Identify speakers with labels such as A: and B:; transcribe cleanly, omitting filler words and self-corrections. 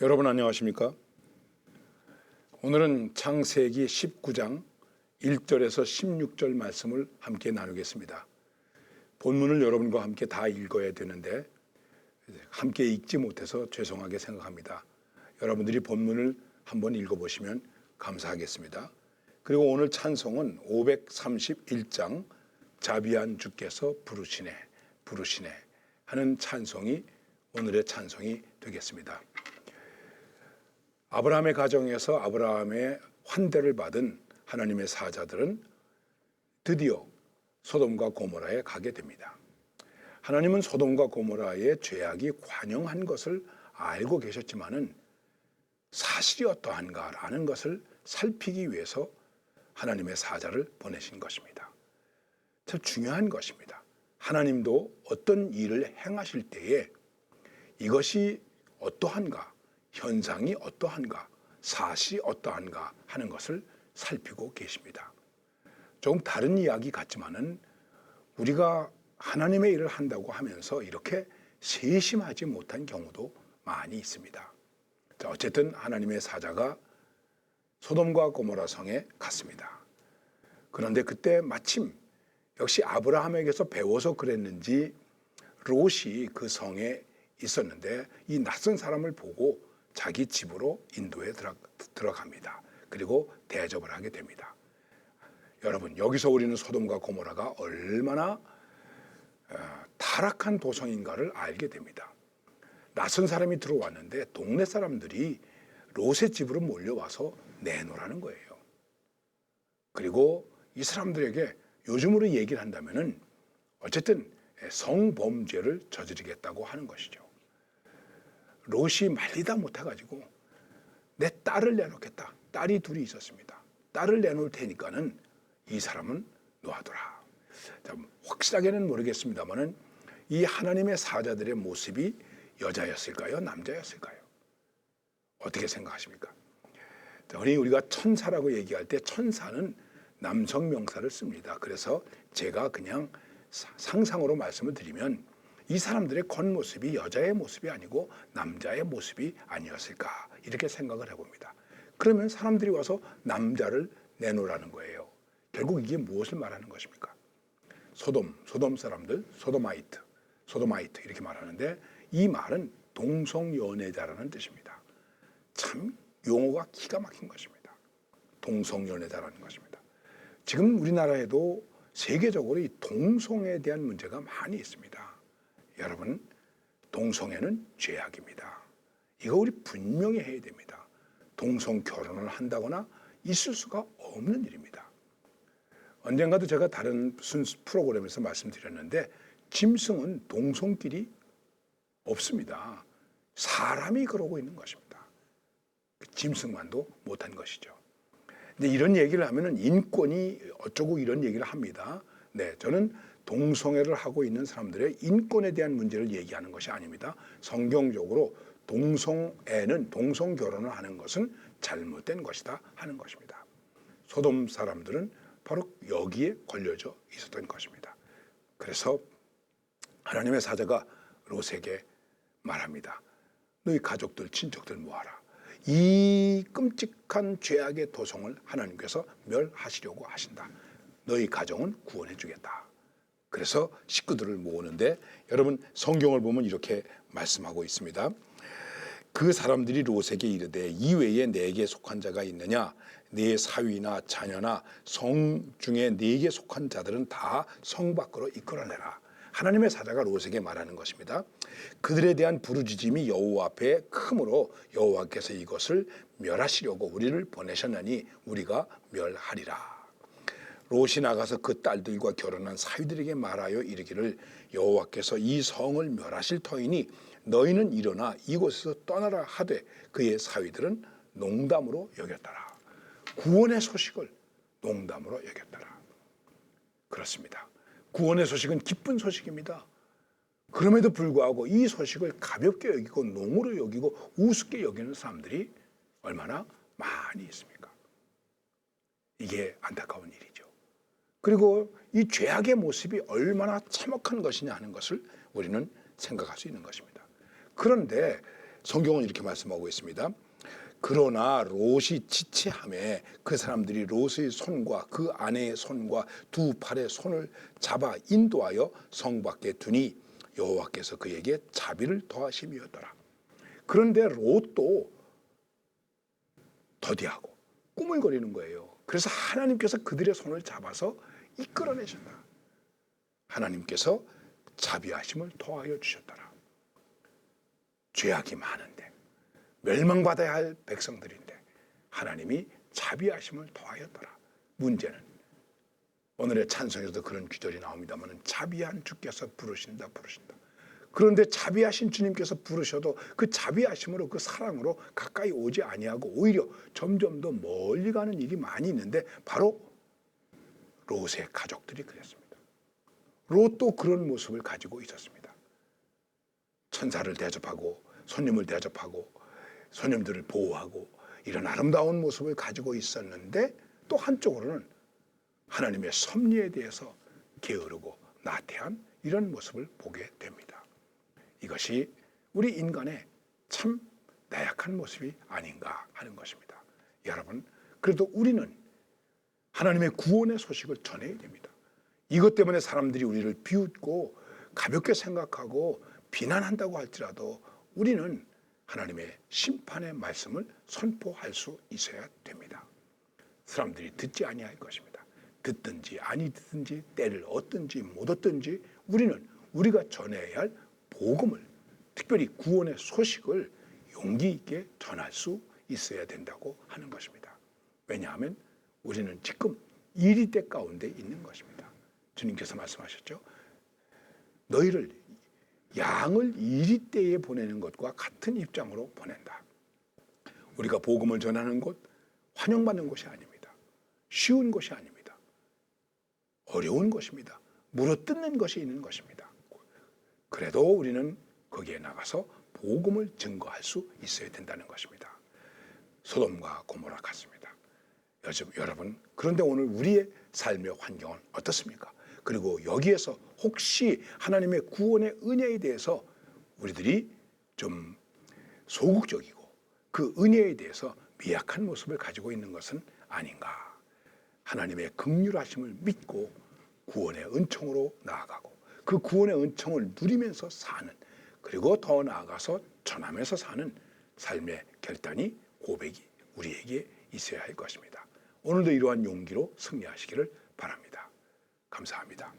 A: 여러분 안녕하십니까? 오늘은 창세기 19장 1절에서 16절 말씀을 함께 나누겠습니다. 본문을 여러분과 함께 다 읽어야 되는데 함께 읽지 못해서 죄송하게 생각합니다. 여러분들이 본문을 한번 읽어보시면 감사하겠습니다. 그리고 오늘 찬송은 531장 자비한 주께서 부르시네 하는 찬송이 오늘의 찬송이 되겠습니다. 아브라함의 가정에서 아브라함의 환대를 받은 하나님의 사자들은 드디어 소돔과 고모라에 가게 됩니다. 하나님은 소돔과 고모라의 죄악이 관영한 것을 알고 계셨지만은 사실이 어떠한가라는 것을 살피기 위해서 하나님의 사자를 보내신 것입니다. 참 중요한 것입니다. 하나님도 어떤 일을 행하실 때에 이것이 어떠한가, 현상이 어떠한가, 사실이 어떠한가 하는 것을 살피고 계십니다. 조금 다른 이야기 같지만은 우리가 하나님의 일을 한다고 하면서 이렇게 세심하지 못한 경우도 많이 있습니다. 자, 어쨌든 하나님의 사자가 소돔과 고모라 성에 갔습니다. 그런데 그때 마침 역시 아브라함에게서 배워서 그랬는지 롯이 그 성에 있었는데 이 낯선 사람을 보고 자기 집으로 인도에 들어갑니다. 그리고 대접을 하게 됩니다. 여러분, 여기서 우리는 소돔과 고모라가 얼마나 타락한 도성인가를 알게 됩니다. 낯선 사람이 들어왔는데 동네 사람들이 롯의 집으로 몰려와서 내놓으라는 거예요. 그리고 이 사람들에게 요즘으로 얘기를 한다면은 어쨌든 성범죄를 저지르겠다고 하는 것이죠. 롯이 말리다 못해가지고 내 딸을 내놓겠다. 딸이 둘이 있었습니다. 딸을 내놓을 테니까는 이 사람은 놓아둬라. 자, 확실하게는 모르겠습니다만은 이 하나님의 사자들의 모습이 여자였을까요? 남자였을까요? 어떻게 생각하십니까? 자, 우리가 천사라고 얘기할 때 천사는 남성 명사를 씁니다. 그래서 제가 그냥 상상으로 말씀을 드리면 이 사람들의 겉모습이 여자의 모습이 아니고 남자의 모습이 아니었을까 이렇게 생각을 해봅니다. 그러면 사람들이 와서 남자를 내놓으라는 거예요. 결국 이게 무엇을 말하는 것입니까? 소돔 사람들, 소도마이트 이렇게 말하는데 이 말은 동성연애자라는 뜻입니다. 참 용어가 기가 막힌 것입니다. 동성연애자라는 것입니다. 지금 우리나라에도 세계적으로 이 동성애에 대한 문제가 많이 있습니다. 여러분, 동성애는 죄악입니다. 이거 우리 분명히 해야 됩니다. 동성 결혼을 한다거나 있을 수가 없는 일입니다. 언젠가도 제가 다른 무슨 프로그램에서 말씀드렸는데 짐승은 동성끼리 없습니다. 사람이 그러고 있는 것입니다. 짐승만도 못한 것이죠. 근데 이런 얘기를 하면은 인권이 어쩌고 이런 얘기를 합니다. 네, 저는 동성애를 하고 있는 사람들의 인권에 대한 문제를 얘기하는 것이 아닙니다. 성경적으로 동성애는 동성 결혼을 하는 것은 잘못된 것이다 하는 것입니다. 소돔 사람들은 바로 여기에 걸려져 있었던 것입니다. 그래서 하나님의 사자가 롯에게 말합니다. 너희 가족들, 친척들 모아라. 이 끔찍한 죄악의 도성을 하나님께서 멸하시려고 하신다. 너희 가정은 구원해 주겠다. 그래서 식구들을 모으는데 여러분 성경을 보면 이렇게 말씀하고 있습니다. 그 사람들이 롯에게 이르되 이외에 내게 속한 자가 있느냐? 네 사위나 자녀나 성 중에 네게 속한 자들은 다 성 밖으로 이끌어내라. 하나님의 사자가 롯에게 말하는 것입니다. 그들에 대한 부르짖음이 여호와 앞에 크므로 여호와께서 이것을 멸하시려고 우리를 보내셨나니 우리가 멸하리라. 롯이 나가서 그 딸들과 결혼한 사위들에게 말하여 이르기를 여호와께서 이 성을 멸하실 터이니 너희는 일어나 이곳에서 떠나라 하되 그의 사위들은 농담으로 여겼더라. 구원의 소식을 농담으로 여겼더라. 그렇습니다. 구원의 소식은 기쁜 소식입니다. 그럼에도 불구하고 이 소식을 가볍게 여기고 농으로 여기고 우습게 여기는 사람들이 얼마나 많이 있습니까? 이게 안타까운 일이죠. 그리고 이 죄악의 모습이 얼마나 참혹한 것이냐 하는 것을 우리는 생각할 수 있는 것입니다. 그런데 성경은 이렇게 말씀하고 있습니다. 그러나 롯이 지체함에 그 사람들이 롯의 손과 그 아내의 손과 두 팔의 손을 잡아 인도하여 성 밖에 두니 여호와께서 그에게 자비를 더하심이었더라. 그런데 롯도 더디하고 꾸물거리는 거예요. 그래서 하나님께서 그들의 손을 잡아서 이끌어내셨다. 하나님께서 자비하심을 더하여 주셨더라. 죄악이 많은데 멸망받아야 할 백성들인데 하나님이 자비하심을 더하였더라. 문제는 오늘의 찬송에서도 그런 귀절이 나옵니다만 자비한 주께서 부르신다. 그런데 자비하신 주님께서 부르셔도 그 자비하심으로 그 사랑으로 가까이 오지 아니하고 오히려 점점 더 멀리 가는 일이 많이 있는데 바로 롯의 가족들이 그랬습니다. 롯도 그런 모습을 가지고 있었습니다. 천사를 대접하고 손님을 대접하고 손님들을 보호하고 이런 아름다운 모습을 가지고 있었는데 또 한쪽으로는 하나님의 섭리에 대해서 게으르고 나태한 이런 모습을 보게 됩니다. 이것이 우리 인간의 참 나약한 모습이 아닌가 하는 것입니다. 여러분, 그래도 우리는 하나님의 구원의 소식을 전해야 됩니다. 이것 때문에 사람들이 우리를 비웃고 가볍게 생각하고 비난한다고 할지라도 우리는 하나님의 심판의 말씀을 선포할 수 있어야 됩니다. 사람들이 듣지 아니할 것입니다. 듣든지 아니 듣든지 때를 얻든지 못 얻든지 우리는 우리가 전해야 할 복음을, 특별히 구원의 소식을 용기 있게 전할 수 있어야 된다고 하는 것입니다. 왜냐하면 우리는 지금 이리 때 가운데 있는 것입니다. 주님께서 말씀하셨죠. 너희를 양을 이리 때에 보내는 것과 같은 입장으로 보낸다. 우리가 복음을 전하는 곳, 환영받는 곳이 아닙니다. 쉬운 곳이 아닙니다. 어려운 것입니다. 물어뜯는 것이 있는 것입니다. 그래도 우리는 거기에 나가서 복음을 증거할 수 있어야 된다는 것입니다. 소돔과 고모라 같습니다. 여러분, 그런데 오늘 우리의 삶의 환경은 어떻습니까? 그리고 여기에서 혹시 하나님의 구원의 은혜에 대해서 우리들이 좀 소극적이고 그 은혜에 대해서 미약한 모습을 가지고 있는 것은 아닌가. 하나님의 긍휼하심을 믿고 구원의 은총으로 나아가고 그 구원의 은총을 누리면서 사는, 그리고 더 나아가서 전하면서 사는 삶의 결단이, 고백이 우리에게 있어야 할 것입니다. 오늘도 이러한 용기로 승리하시기를 바랍니다. 감사합니다.